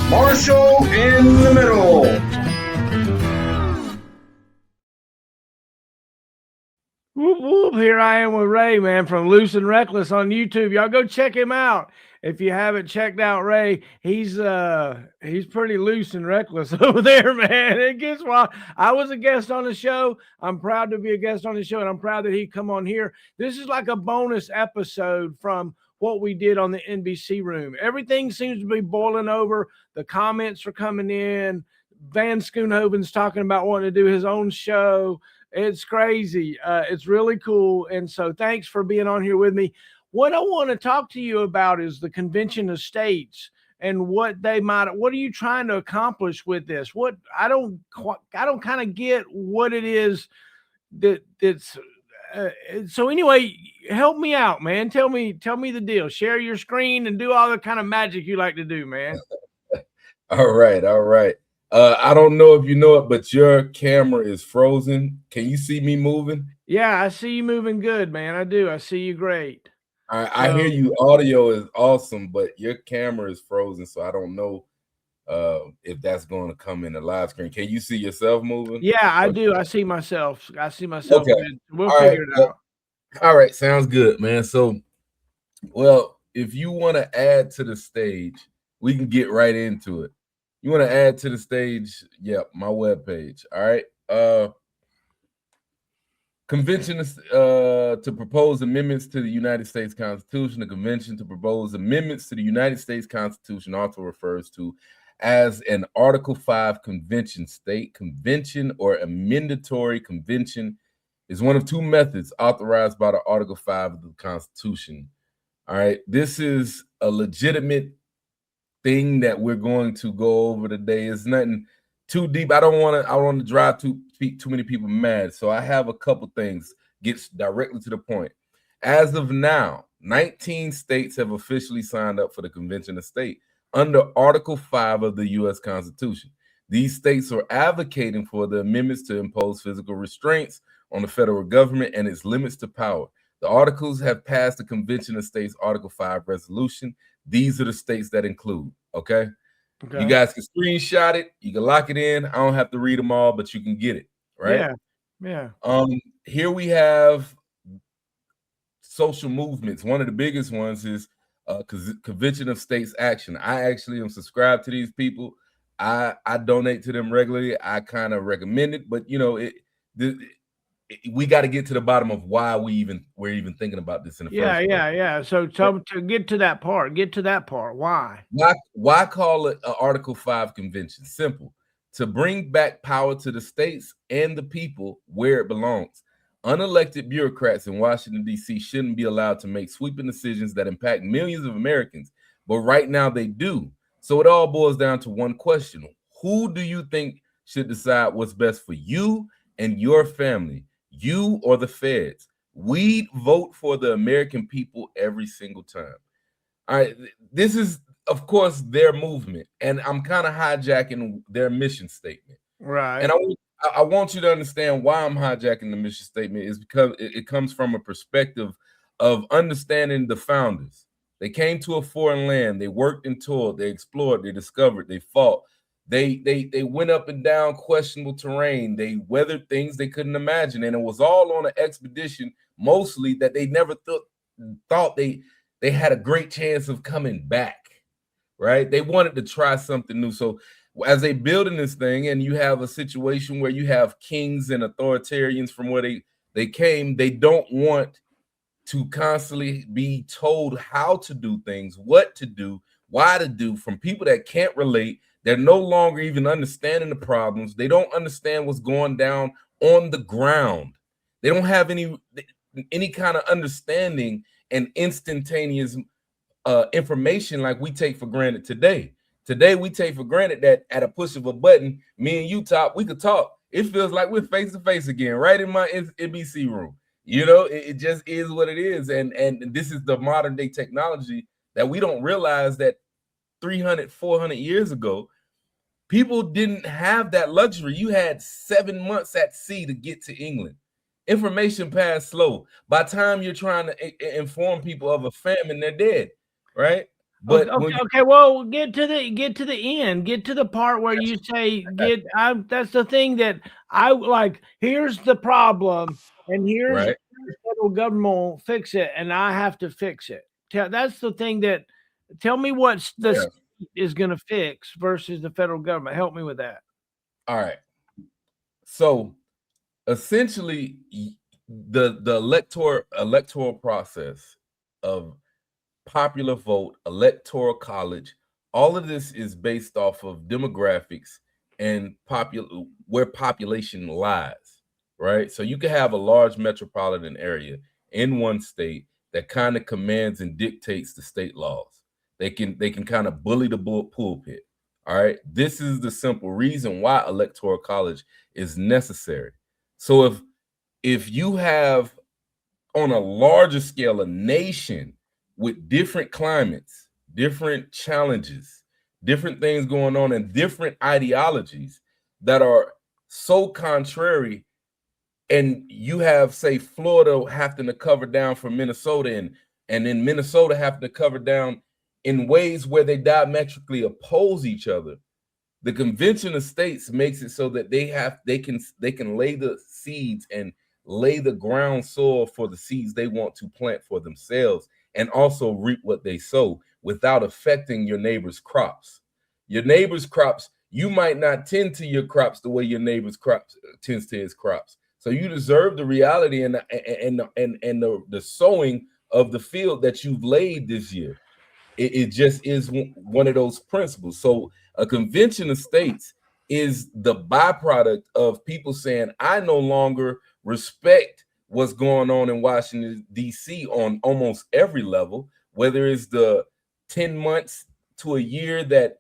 Marshall in the middle. Whoop, whoop. Here I am with Ray, man, from Loose and Reckless on YouTube. Y'all go check him out. If you haven't checked out Ray, he's pretty loose and reckless over there, man. And guess what? I was a guest on the show. I'm proud to be a guest on the show, and I'm proud that he come on here. This is like a bonus episode from what we did on the NBC room. Everything seems to be boiling over. The comments are coming in. Van Schoonhoven's talking about wanting to do his own show. It's crazy. It's really cool. And so thanks for being on here with me. What I want to talk to you about is the Convention of States and what are you trying to accomplish with this? I don't kind of get what it is that's so anyway, help me out, man. Tell me the deal. Share your screen and do all the kind of magic you like to do, man. All right. I don't know if you know it, but your camera is frozen. Can you see me moving? Yeah, I see you moving good, man. I do. I see you great. I hear you. Audio is awesome, but your camera is frozen, so I don't know if that's going to come in the live screen. Can you see yourself moving? Yeah, I do. I see myself. Okay. Good. We'll figure it out. All right, sounds good, man. So, well, if you want to add to the stage, we can get right into it. You want to add to the stage? Yep, my webpage. All right. Convention to propose amendments to the United States Constitution. The convention to propose amendments to the United States Constitution also refers to as an Article 5 convention. State convention or amendatory convention is one of two methods authorized by the Article 5 of the Constitution. All right. This is a legitimate thing that we're going to go over today. It's nothing too deep. I want to drive too many people mad. So I have a couple things, gets directly to the point. As of now, 19 states have officially signed up for the Convention of States under Article 5 of the U.S. Constitution. These states are advocating for the amendments to impose physical restraints on the federal government and its limits to power. The articles have passed the Convention of States Article 5 resolution. These are the states that include, okay? You guys can screenshot it. You can lock it in. I don't have to read them all, but you can get it, right? Yeah. Here we have social movements. One of the biggest ones is Convention of States Action. I actually am subscribed to these people. I donate to them regularly. I kind of recommend it, but you know, we got to get to the bottom of why we're even thinking about this in the first place. Yeah. So to get to that part, why call it an Article 5 convention? Simple. To bring back power to the states and the people where it belongs. Unelected bureaucrats in Washington, D.C. shouldn't be allowed to make sweeping decisions that impact millions of Americans, but right now they do. So it all boils down to one question. Who do you think should decide what's best for you and your family? You or the feds? We vote for the American people every single time. All right, this is, of course, their movement, and I'm kind of hijacking their mission statement. Right. And I want you to understand why I'm hijacking the mission statement is because it comes from a perspective of understanding the founders. They came to a foreign land. They worked and toiled. They explored. They discovered. They fought. They went up and down questionable terrain. They weathered things they couldn't imagine, and it was all on an expedition, mostly that they never thought they had a great chance of coming back. Right? They wanted to try something new. So as they building this thing, and you have a situation where you have kings and authoritarians from where they came, they don't want to constantly be told how to do things, what to do, why to do from people that can't relate. They're no longer even understanding the problems. They don't understand what's going down on the ground. They don't have any kind of understanding and instantaneous information like we take for granted today. Today, we take for granted that at a push of a button, me and you, Top, we could talk. It feels like we're face to face again, right in my NBC room. You know, it just is what it is. And this is the modern day technology that we don't realize that 300, 400 years ago, people didn't have that luxury. You had 7 months at sea to get to England. Information passed slow. By the time you're trying to inform people of a famine, they're dead, right? But okay, well, get to the end. Get to the part where you say that's the thing that I like. Here's the problem, and here's right, the federal government will fix it, and I have to fix it. That's the thing that. Tell me what the yeah. state is going to fix versus the federal government. Help me with that. All right. So essentially, the electoral process of popular vote, electoral college, all of this is based off of demographics and where population lies, right? So you can have a large metropolitan area in one state that kind of commands and dictates the state laws. They can kind of bully the pulpit. All right. This is the simple reason why electoral college is necessary. So if you have on a larger scale a nation with different climates, different challenges, different things going on, and different ideologies that are so contrary, and you have, say, Florida having to cover down for Minnesota, and then Minnesota having to cover down in ways where they diametrically oppose each other. The Convention of States makes it so that they can lay the seeds and lay the ground soil for the seeds they want to plant for themselves, and also reap what they sow without affecting your neighbor's crops. Your neighbor's crops, you might not tend to your crops the way your neighbor's crops tends to his crops. So you deserve the reality and the sowing of the field that you've laid this year. It just is one of those principles. So a convention of states is the byproduct of people saying, I no longer respect what's going on in Washington, D.C. on almost every level, whether it's the 10 months to a year that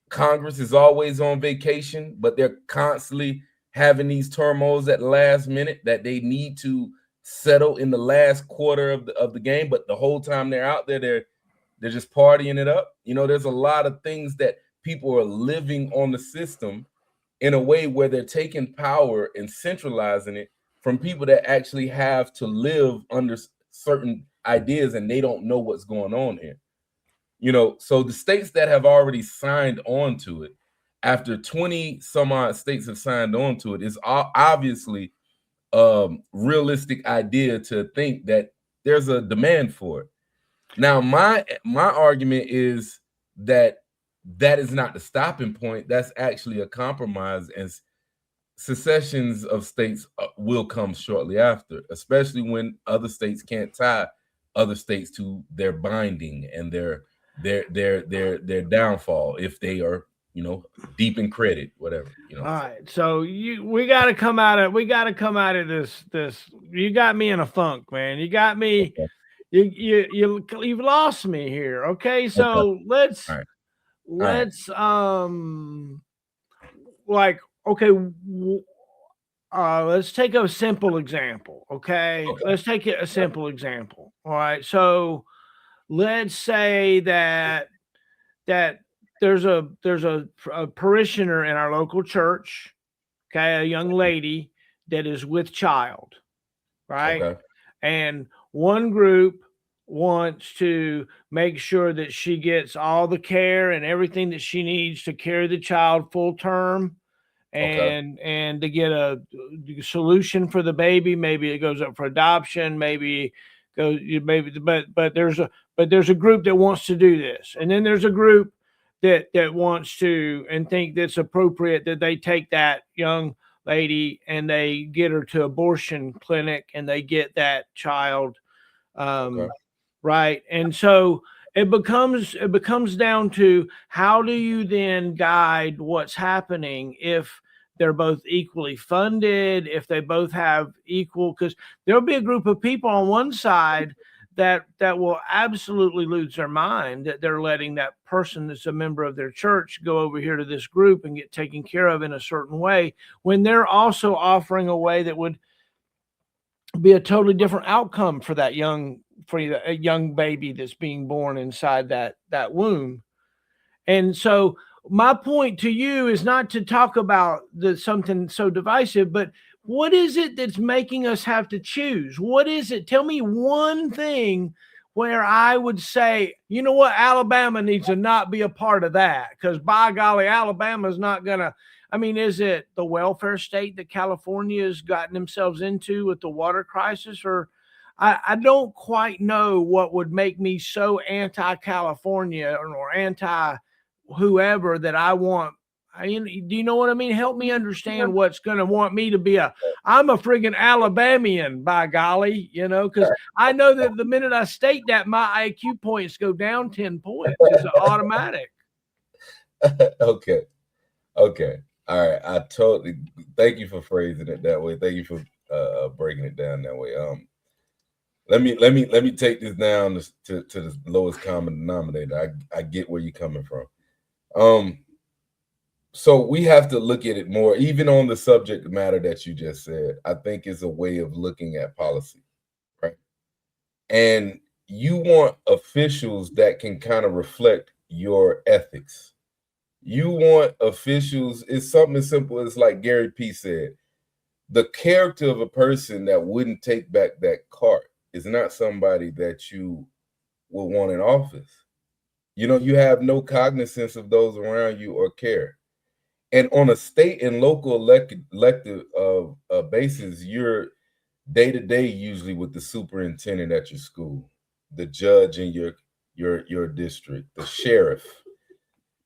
Congress is always on vacation, but they're constantly having these turmoils at the last minute that they need to settle in the last quarter of the game. But the whole time they're out there, they're just partying it up. You know, there's a lot of things that people are living on the system in a way where they're taking power and centralizing it from people that actually have to live under certain ideas, and they don't know what's going on here. You know, so the states that have already signed on to it, after 20 some odd states have signed on to it, is obviously realistic idea to think that there's a demand for it. Now, my argument is that is not the stopping point. That's actually a compromise, and secessions of states will come shortly after, especially when other states can't tie other states to their binding and their downfall if they are, you know, deep in credit, whatever, you know. All right, so we got to come out of this. You got me in a funk, man. You got me. Okay. You've lost me here. Okay, so Okay. let's let's take a simple example. Okay, let's take a simple example. All right, so let's say that there's a parishioner in our local church, okay, a young lady that is with child, right? Okay. And one group wants to make sure that she gets all the care and everything that she needs to carry the child full term, and to get a solution for the baby. Maybe it goes up for adoption, but there's a group that wants to do this, and then there's a group that wants to and think that's appropriate that they take that young lady and they get her to abortion clinic and they get that child, right? And so it becomes down to, how do you then guide what's happening if they're both equally funded, if they both have equal, because there'll be a group of people on one side that will absolutely lose their mind that they're letting that person that's a member of their church go over here to this group and get taken care of in a certain way, when they're also offering a way that would be a totally different outcome for a young baby that's being born inside that womb. And so my point to you is not to talk about something so divisive, but what is it that's making us have to choose? What is it? Tell me one thing where I would say, you know what, Alabama needs to not be a part of that, because by golly, Alabama's not gonna. I mean, is it the welfare state that California has gotten themselves into with the water crisis? Or I don't quite know what would make me so anti-California or anti whoever that I want. Do you know what I mean? Help me understand what's going to want me to be I'm a friggin' Alabamian, by golly, because I know that the minute I state that, my IQ points go down 10 points. It's automatic. Okay. All right. I totally thank you for phrasing it that way. Thank you for breaking it down that way. Let me take this down to the lowest common denominator. I get where you're coming from. So we have to look at it more, even on the subject matter that you just said. I think is a way of looking at policy, right? And you want officials that can kind of reflect your ethics. You want officials, it's something as simple as, like Gary P said, the character of a person that wouldn't take back that cart is not somebody that you will want in office. You have no cognizance of those around you or care. And on a state and local elected basis, you're day to day usually with the superintendent at your school, the judge in your district, the sheriff.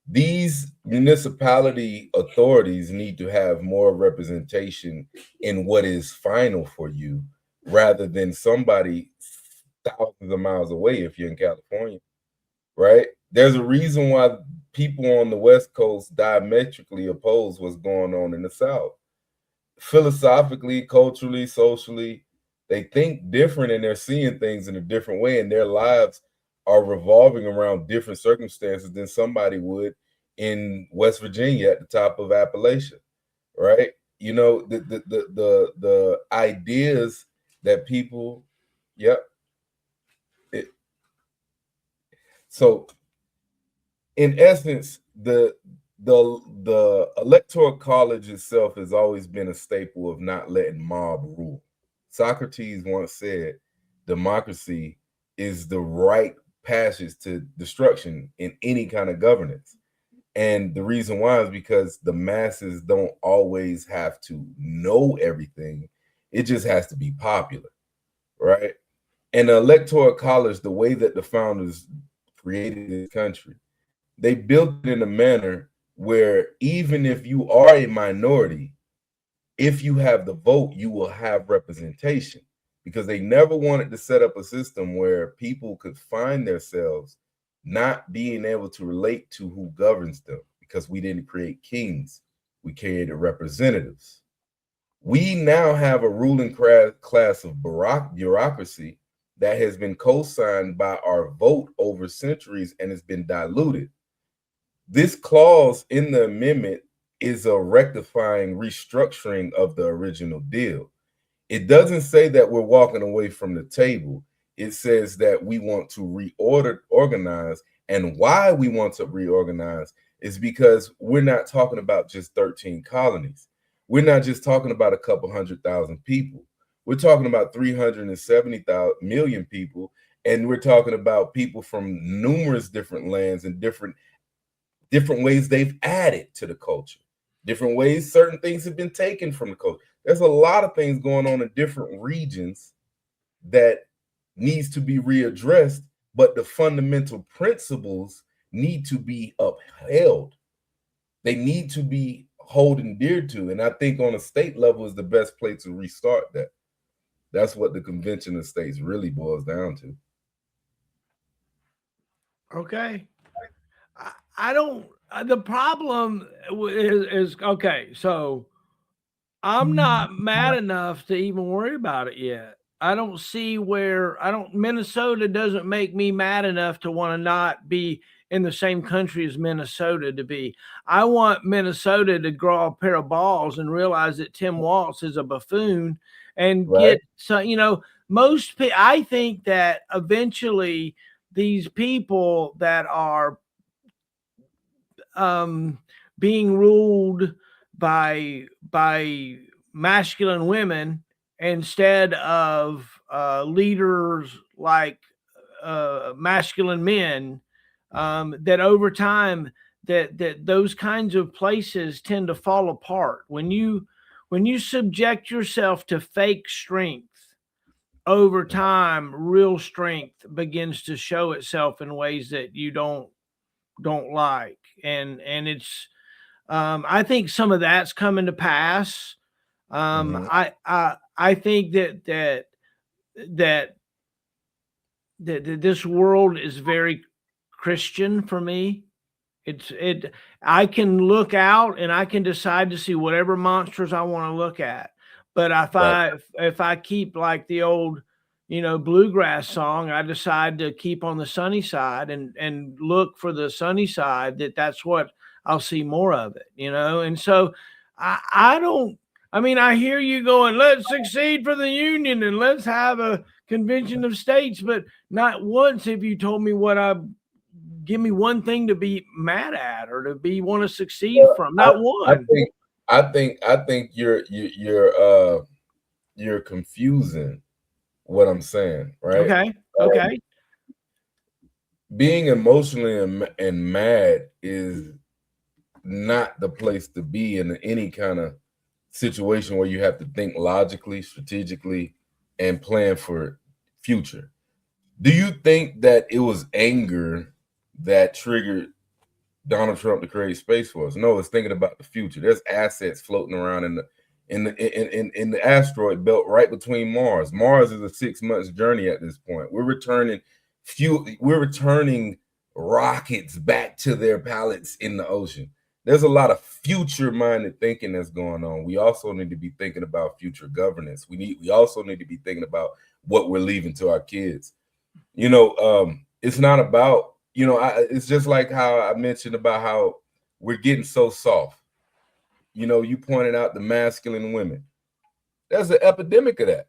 These municipality authorities need to have more representation in what is final for you, rather than somebody thousands of miles away if you're in California, right? There's a reason why people on the West Coast diametrically oppose what's going on in the South. Philosophically, culturally, socially, they think different and they're seeing things in a different way, and their lives are revolving around different circumstances than somebody would in West Virginia at the top of Appalachia, right? The ideas that people, yep. So in essence, the electoral college itself has always been a staple of not letting mob rule. Socrates once said, democracy is the right passage to destruction in any kind of governance. And the reason why is because the masses don't always have to know everything. It just has to be popular, right? And the electoral college, the way that the founders created this country, they built it in a manner where even if you are a minority, if you have the vote, you will have representation, because they never wanted to set up a system where people could find themselves not being able to relate to who governs them, because we didn't create kings, we created representatives. We now have a ruling class of bureaucracy that has been co-signed by our vote over centuries and has been diluted. This clause in the amendment is a rectifying restructuring of the original deal. It doesn't say that we're walking away from the table. It says that we want to reorganize, and why we want to reorganize is because we're not talking about just 13 colonies. We're not just talking about a couple 100,000 people. We're talking about 370 million people, and we're talking about people from numerous different lands and different ways they've added to the culture, different ways certain things have been taken from the culture. There's a lot of things going on in different regions that needs to be readdressed, but the fundamental principles need to be upheld. They need to be holding dear to, and I think on a state level is the best place to restart that. That's what the Convention of States really boils down to. Okay. I don't. The problem is okay. So I'm not mad enough to even worry about it yet. I don't see where Minnesota doesn't make me mad enough to want to not be in the same country as Minnesota to be. I want Minnesota to grow a pair of balls and realize that Tim Walz is a buffoon and Right. I think that eventually these people that are being ruled by masculine women instead of leaders like masculine men, that over time that those kinds of places tend to fall apart when you subject yourself to fake strength. Over time, real strength begins to show itself in ways that you don't like, and it's I think some of that's coming to pass. I think that this world is very Christian for me. I can look out and I can decide to see whatever monsters I want to look at. But if I keep like the old, bluegrass song, I decide to keep on the sunny side and look for the sunny side, that's what I'll see more of it, And so I don't, I mean, I hear you going, let's succeed for the union and let's have a convention of states, but not once have you told me give me one thing to be mad at or to want to succeed from. Not one. I think you're confusing what I'm saying, right? Okay. Being emotionally and mad is not the place to be in any kind of situation where you have to think logically, strategically, and plan for future. Do you think that it was anger that triggered Donald Trump to create Space Force? No, it's thinking about the future. There's assets floating around in the asteroid belt right between Mars. Mars is a 6 months journey at this point. We're returning rockets back to their pallets in the ocean. There's a lot of future-minded thinking that's going on. We also need to be thinking about future governance. We also need to be thinking about what we're leaving to our kids. It's not about, it's just like how I mentioned about how we're getting so soft. You pointed out the masculine women. There's an epidemic of that.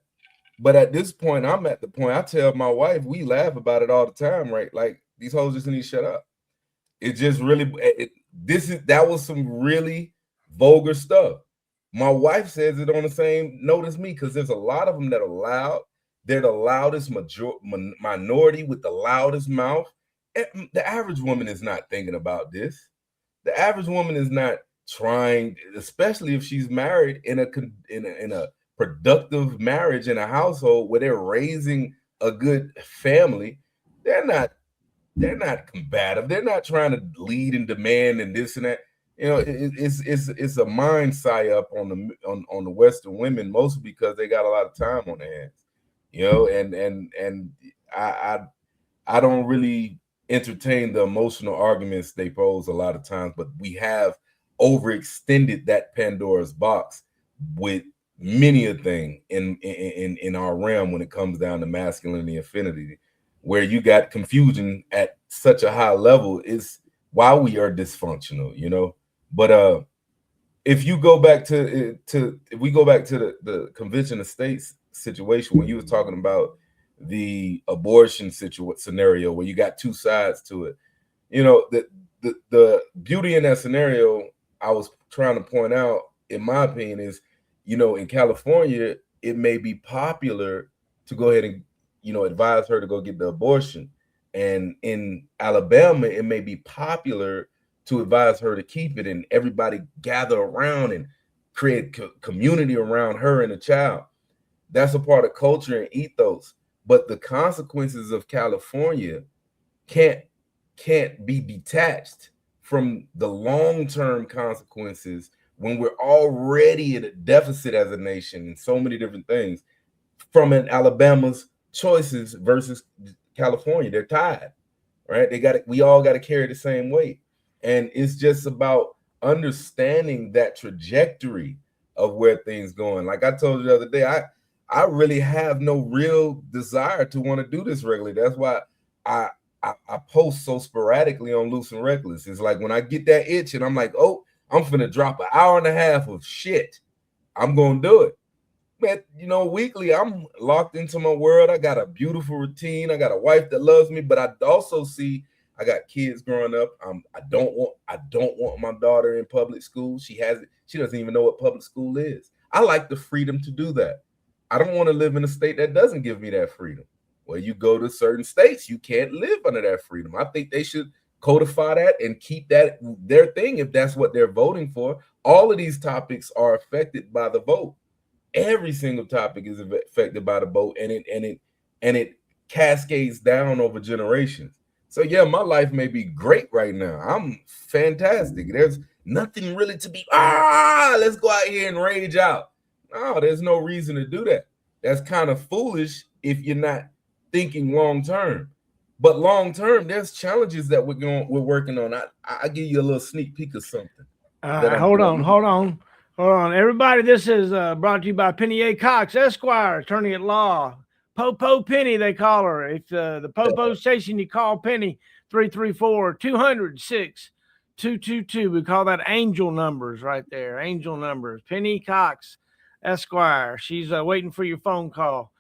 But at this point, I'm at the point, I tell my wife, we laugh about it all the time, right? Like, these hoes just need to shut up. It just really, that was some really vulgar stuff. My wife says it on the same note as me, because there's a lot of them that are loud. They're the loudest minority with the loudest mouth. The average woman is not thinking about this. The average woman is not trying, especially if she's married in a productive marriage in a household where they're raising a good family. They're not combative. They're not trying to lead and demand and this and that. It's a mind psyop on the Western women, mostly because they got a lot of time on their hands. And I don't really entertain the emotional arguments they pose a lot of times, but we have overextended that Pandora's box with many a thing in our realm when it comes down to masculinity and femininity, where you got confusion at such a high level is why we are dysfunctional, But if you go back to the Convention of States situation, when you were talking about the abortion scenario where you got two sides to it, the beauty in that scenario I was trying to point out, in my opinion, is, in California, it may be popular to go ahead and, advise her to go get the abortion. And in Alabama, it may be popular to advise her to keep it, and everybody gather around and create community around her and the child. That's a part of culture and ethos. But the consequences of California can't be detached from the long-term consequences when we're already at a deficit as a nation in so many different things. From Alabama's choices versus California, they're tied, right? We all got to carry the same weight. And it's just about understanding that trajectory of where things going. Like I told you the other day, I really have no real desire to want to do this regularly. That's why I post so sporadically on Loose and Reckless. It's like when I get that itch and I'm like, oh, I'm finna drop an hour and a half of shit, I'm gonna do it. Man, weekly, I'm locked into my world. I got a beautiful routine. I got a wife that loves me, but I also see I got kids growing up. I don't want my daughter in public school. She doesn't even know what public school is. I like the freedom to do that. I don't want to live in a state that doesn't give me that freedom. Well, you go to certain states, you can't live under that freedom. I think they should codify that and keep that their thing if that's what they're voting for. All of these topics are affected by the vote. Every single topic is affected by the vote, and it cascades down over generations. So yeah, my life may be great right now. I'm fantastic. There's nothing really to be, let's go out here and rage out. No, there's no reason to do that. That's kind of foolish if you're not thinking long term. But long term, there's challenges that we're working on. I give you a little sneak peek of something. Hold on. Everybody, this is brought to you by Penny A. Cox, Esquire, attorney at law. Popo Penny, they call her. If the Popo station, you call Penny, 334-200-6222. We call that angel numbers right there. Angel numbers. Penny Cox, Esquire. She's waiting for your phone call.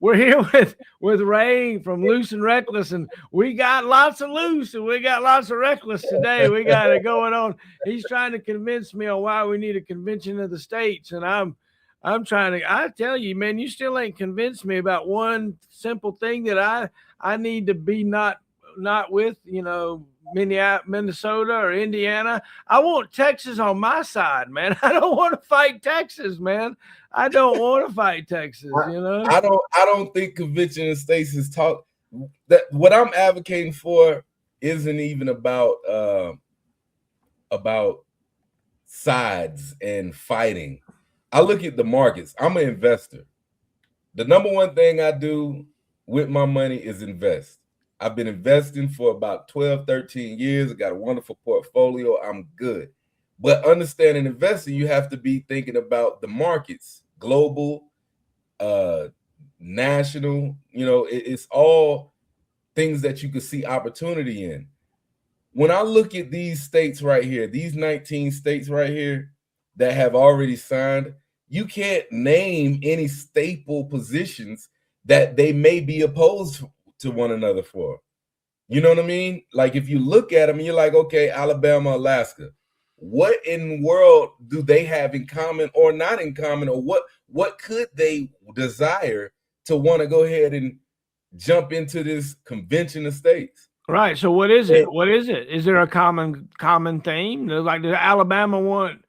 We're here with Ray from Loose and Reckless, and we got lots of loose and we got lots of reckless today. We got it going on. He's trying to convince me on why we need a convention of the states, and I'm trying to. I tell you, man, you still ain't convinced me about one simple thing that I need to be not with, Minnesota or Indiana. I want Texas on my side, man. I don't want to fight Texas, man. I don't want to fight Texas, I don't think convention of states is talk that what I'm advocating for isn't even about sides and fighting. I look at the markets. I'm an investor. The number one thing I do with my money is invest. I've been investing for about 12, 13 years. I got a wonderful portfolio. I'm good. But understanding investing, you have to be thinking about the markets, global, national, it's all things that you could see opportunity in. When I look at these states right here, these 19 states right here that have already signed, you can't name any staple positions that they may be opposed to one another for. You know what I mean? Like if you look at them, you're like, okay, Alabama, Alaska. What in the world do they have in common or not in common, or what could they desire to want to go ahead and jump into this convention of states? Right. So what is it? What is it? Is there a common theme? Like, does Alabama want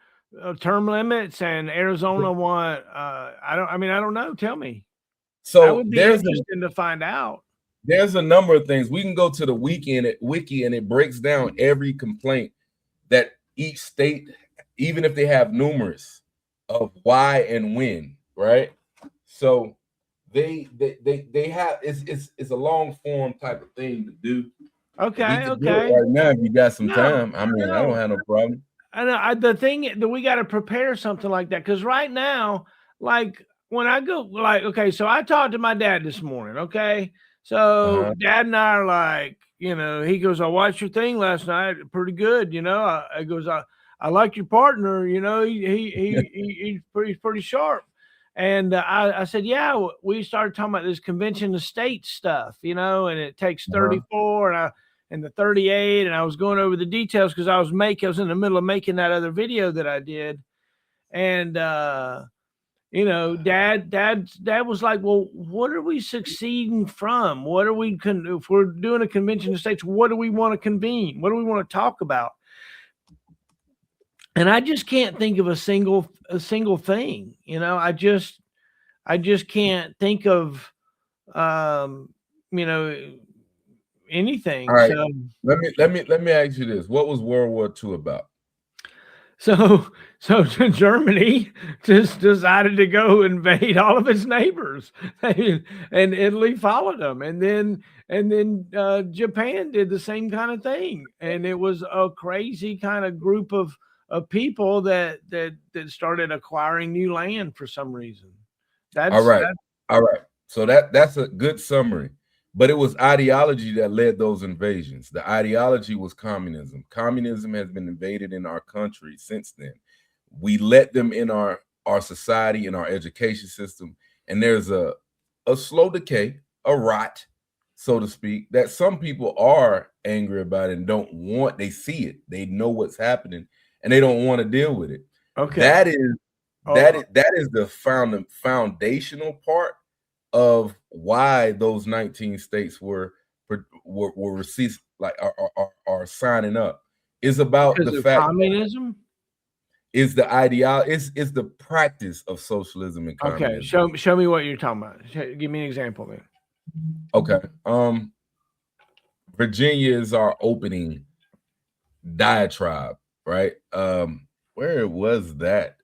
term limits and Arizona want? I don't know. Tell me. So that would be interesting to find out. There's a number of things. We can go to the wiki and it breaks down every complaint that each state, even if they have numerous, of why and when, right? So they have it's a long form type of thing to do. Okay. Do it right now, if you got some time. I mean, I don't have no problem. I know the thing that we got to prepare something like that, because right now, like when I go, like, okay, so I talked to my dad this morning. Okay, so Dad and I are like, he goes, I watched your thing last night, pretty good. I goes, I like your partner. He's pretty sharp. And I said, yeah, we started talking about this convention of states stuff, and it takes 34 and the 38, and I was going over the details because I was in the middle of making that other video that I did. And Dad was like, well, what are we succeeding from? What are we if we're doing a convention of states, what do we want to convene? What do we want to talk about? And I just can't think of a single thing. I just can't think of anything. All right. So, let me ask you this. What was World War II about? So Germany just decided to go invade all of its neighbors, and Italy followed them, and then Japan did the same kind of thing, and it was a crazy kind of group of people that started acquiring new land for some reason. All right. So that's a good summary. But it was ideology that led those invasions. The ideology was communism. Communism has been invaded in our country since then. We let them in our society, in our education system, and there's a slow decay, a rot, so to speak, that some people are angry about and don't want. They see it, they know what's happening, and they don't want to deal with it. Okay, that is the foundational part of why those 19 states were received, like are signing up, is about Because the of fact communism. is the ideology, is the practice of socialism and Okay, communism. show me what you're talking about. Give me an example then. Okay. Virginia is our opening diatribe, right? Where was that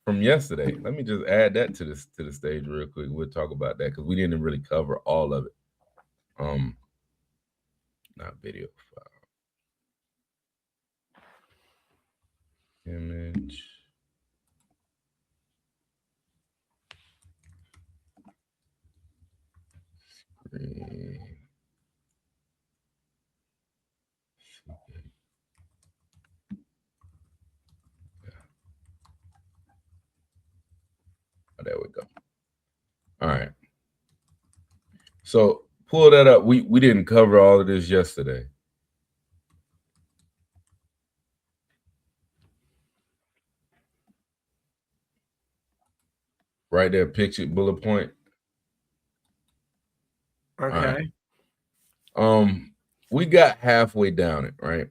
from yesterday? Let me just add that to the stage real quick. We'll talk about that because we didn't really cover all of it. Not video file. Image. Screen. Oh, there we go. All right. So pull that up. We didn't cover all of this yesterday. Right there, pictured bullet point. Okay. Right. We got halfway down it, right?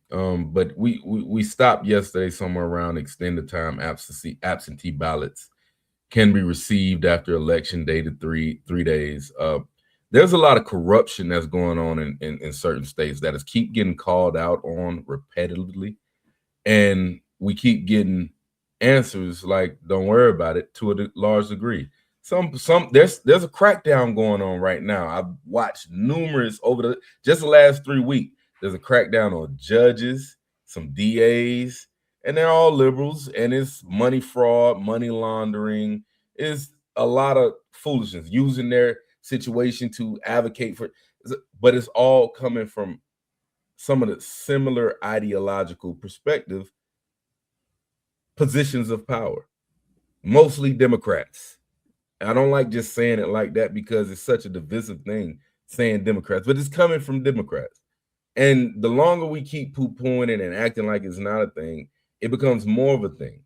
But we stopped yesterday somewhere around extended time absentee ballots can be received after election day to three days. There's a lot of corruption that's going on in certain states that is keep getting called out on repetitively, and we keep getting answers like "don't worry about it" to a large degree. There's a crackdown going on right now. I've watched numerous over just the last 3 weeks. There's a crackdown on judges, some DAs, and they're all liberals, and it's money fraud, money laundering. It's a lot of foolishness using their situation to advocate for, but it's all coming from some of the similar ideological perspective positions of power, mostly Democrats. I don't like just saying it like that because it's such a divisive thing saying Democrats, but it's coming from Democrats. And the longer we keep poo-pooing it and acting like it's not a thing, it becomes more of a thing.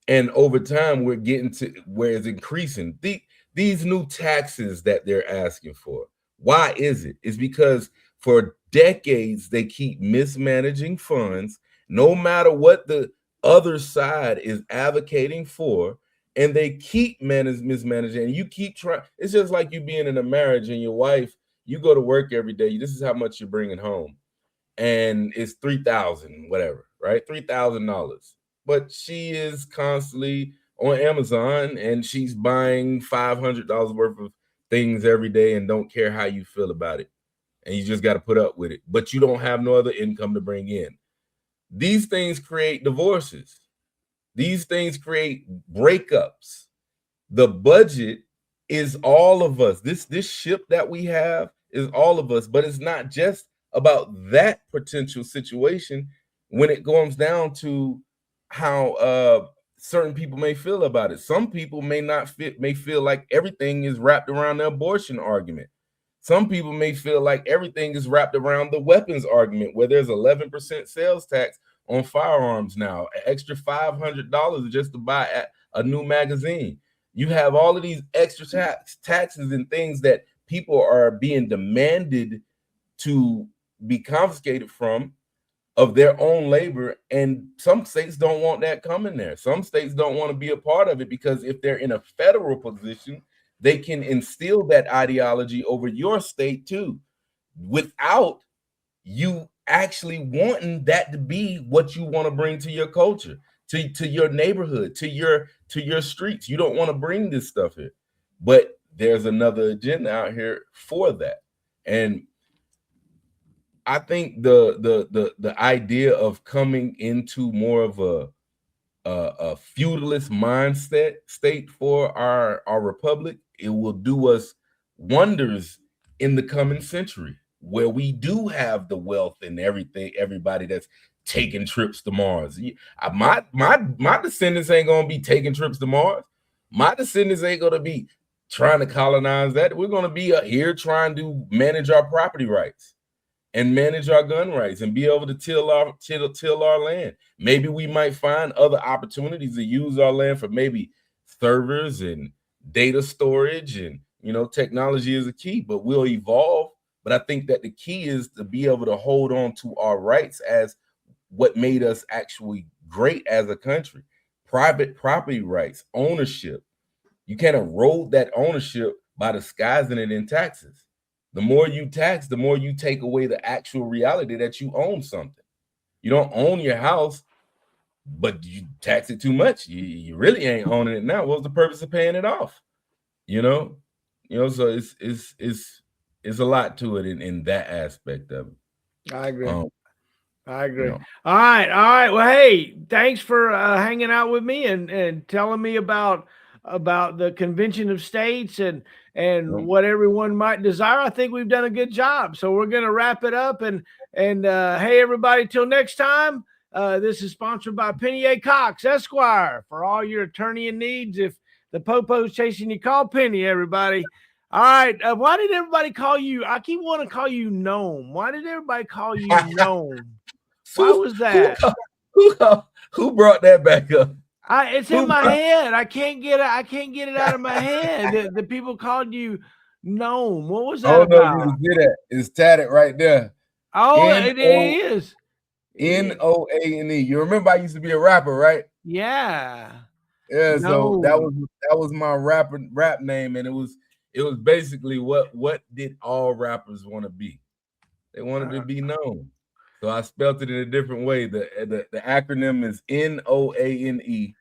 And over time, we're getting to where it's increasing. These new taxes that they're asking for, why is it? It's because for decades, they keep mismanaging funds, no matter what the other side is advocating for, and they keep mismanaging, and you keep trying. It's just like you being in a marriage and your wife, you go to work every day. This is how much you're bringing home, and it's $3,000, whatever, right? $3,000. But she is constantly on Amazon and she's buying $500 worth of things every day and don't care how you feel about it. And you just got to put up with it. But you don't have no other income to bring in. These things create divorces. These things create breakups. The budget is all of us. This ship that we have is all of us, but it's not just about that potential situation when it comes down to how certain people may feel about it. Some people may feel like everything is wrapped around the abortion argument. Some people may feel like everything is wrapped around the weapons argument, where there's 11% sales tax on firearms now, an extra $500 just to buy a new magazine. You have all of these extra taxes and things that people are being demanded to be confiscated from of their own labor, and some states don't want that coming there. Some states don't want to be a part of it because if they're in a federal position, they can instill that ideology over your state too, without you actually wanting that to be what you want to bring to your culture, to your neighborhood, to your streets. You don't want to bring this stuff here, but there's another agenda out here for that. And I think the idea of coming into more of a feudalist mindset state for our republic, it will do us wonders in the coming century, where we do have the wealth and everybody that's taking trips to Mars. My descendants ain't gonna be taking trips to Mars. My descendants ain't gonna be trying to colonize that. We're gonna be here trying to manage our property rights and manage our gun rights and be able to till our land. Maybe we might find other opportunities to use our land for maybe servers and data storage and You know, technology is a key, but we'll evolve. But I think that the key is to be able to hold on to our rights as what made us actually great as a country. Private property rights, ownership. You can't erode that ownership by disguising it in taxes. The more you tax, the more you take away the actual reality that you own something. You don't own your house, but you tax it too much. You really ain't owning it now. What's the purpose of paying it off? You know, so it's a lot to it in that aspect of it. I agree. I agree. You know. All right. Well, hey, thanks for hanging out with me and telling me about the Convention of States and what everyone might desire. I think we've done a good job. So we're going to wrap it up and hey, everybody, till next time. This is sponsored by Penny A. Cox, Esquire, for all your attorney needs. If the popo's chasing you, call Penny, everybody. All right. Why did everybody call you? I keep wanting to call you Gnome. Why did everybody call you Gnome? Why was that? Who brought that back up? It's in my head. I can't get it out of my head. The people called you Gnome. What was that about? No, you did that. It's tatted right there. Oh, it is. Noane. You remember I used to be a rapper, right? Yeah. Yeah. So that was my rap name, and it was basically what did all rappers want to be? They wanted to be known. So I spelled it in a different way. The acronym is NOANE,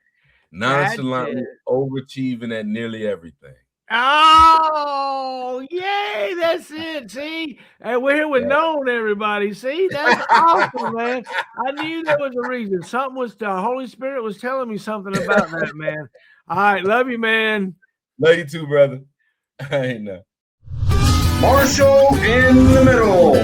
nonchalantly overachieving at nearly everything. Oh, yay, that's it. See, and we're here with Known, everybody. See, that's awesome, man. I knew there was a reason. The Holy Spirit was telling me something about that, man. All right, love you, man. Love you too, brother. I know. Marshall in the middle.